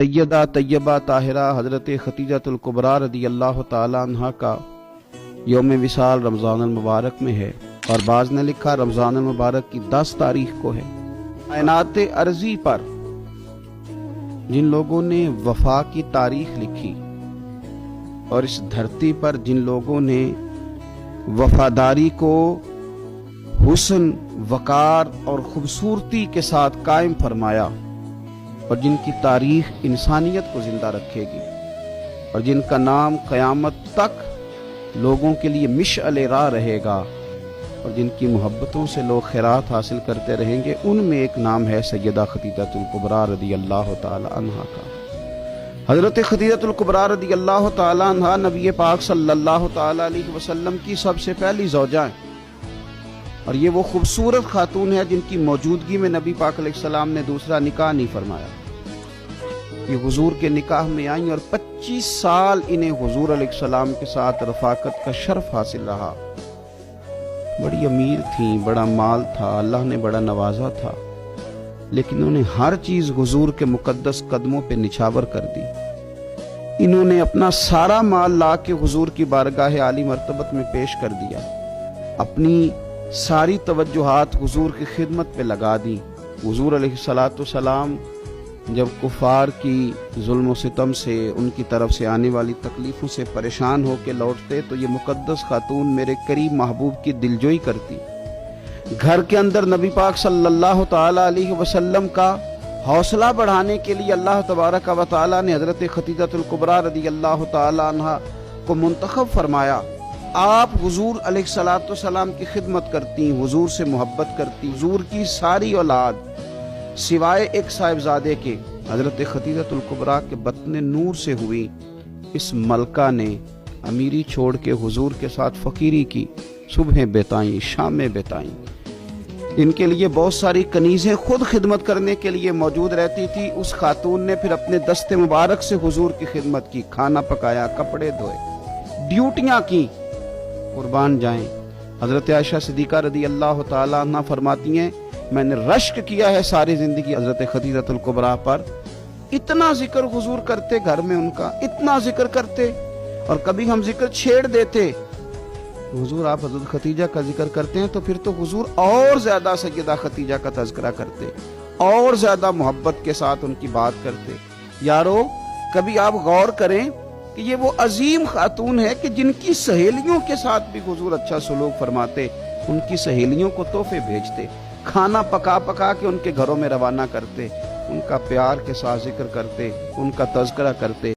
सैयदा तैयबा ताहिरा हजरत खतीजतुल कुबरा रदी अल्लाह ताला अन्हा का यौम विसाल रमज़ान मुबारक में है, और बाज़ ने लिखा रमज़ान मुबारक की 10 तारीख को है। कायनात अर्जी पर जिन लोगों ने वफा की तारीख लिखी और इस धरती पर जिन लोगों ने वफादारी को हुस्न, वकार और खूबसूरती के साथ कायम फरमाया, और जिनकी तारीख इंसानियत को जिंदा रखेगी, और जिनका नाम क़यामत तक लोगों के लिए मिशअल राह रहेगा, और जिनकी मोहब्बतों से लोग खैरात हासिल करते रहेंगे, उनमें एक नाम है सैयदा खतीजतुल कुबरा रदी अल्लाह ताला अन्हा का। हजरत खतीजतुल कुबरा रदी अल्लाह ताला अन्हा नबी पाक सल्लल्लाहु ताला अलैहि वसल्लम की सबसे पहली ज़ौजा है, और ये वो खूबसूरत खातून है जिनकी मौजूदगी में नबी पाक अलैहिस्सलाम ने दूसरा निकाह नहीं फरमाया। ये हुजूर के निकाह में आई और 25 साल इन्हें हुजूर अलैहिस्सलाम के साथ रफाकत का शर्फ हासिल रहा। बड़ी अमीर थी, बड़ा माल था, अल्लाह ने बड़ा नवाजा था, लेकिन इन्होंने हर चीज हुजूर के मुकद्दस कदमों पे निछावर कर दी। इन्होंने अपना सारा माल ला के हुजूर की बारगाह आली मर्तबत में पेश कर दिया, अपनी सारी तवज्जुहात हुजूर की खिदमत पे लगा दी। हुजूर अलैहिस्सलातु सलाम जब कुफार की जुल्म सितम से, उनकी तरफ से आने वाली तकलीफों से परेशान होकर लौटते, तो ये मुकद्दस खातून मेरे करीब महबूब की दिलजोई करती। घर के अंदर नबी पाक सल्लल्लाहु ताला अलैहि वसल्लम का हौसला बढ़ाने के लिए अल्लाह तबारक व तआला ने हजरत खतीजतुल कुबरा रदी अल्लाह ताला अन्हा को मुंतखब फरमाया। आप हुजूर अलैहिस्सलातु सलाम की खिदमत करती, हुजूर से मोहब्बत करती। हुजूर की सारी औलाद सिवाय एक साहिबजादे के हजरत खतीजतुल कुबरा के बत्न नूर से हुई। इस मलका ने अमीरी छोड़ के हुजूर के साथ फकीरी की, सुबह बिताई, शामें बिताई। इनके लिए बहुत सारी कनीजें खुद खिदमत करने के लिए मौजूद रहती थी। उस खातून ने फिर अपने दस्ते मुबारक से हुजूर की खिदमत की, खाना पकाया, कपड़े धोए, ड्यूटियां की। कुर्बान जाएं। हजरत आयशा सिद्दीका रदी अल्लाह ताला अन्हा फरमाती हैं, मैंने रश्क किया है सारी जिंदगी हजरत खतीजतुल कुबरा पर। इतना जिक्र हुजूर करते घर में उनका, इतना जिक्र करते, और कभी हम जिक्र छेड़ देते, हुजूर आप हजरत खतीजा का जिक्र करते हैं, तो फिर तो हुजूर और ज्यादा सैयदा खतीजा का तज़किरा करते, और ज्यादा मोहब्बत के साथ उनकी बात करते। यारो, कभी आप गौर करें कि ये वो अजीम खातून है कि जिनकी सहेलियों के साथ भी हुजूर अच्छा सलूक फरमाते, उनकी सहेलियों को तोहफे भेजते, खाना पका पका के उनके घरों में रवाना करते, उनका प्यार के साथ जिक्र करते, उनका तज़किरा करते।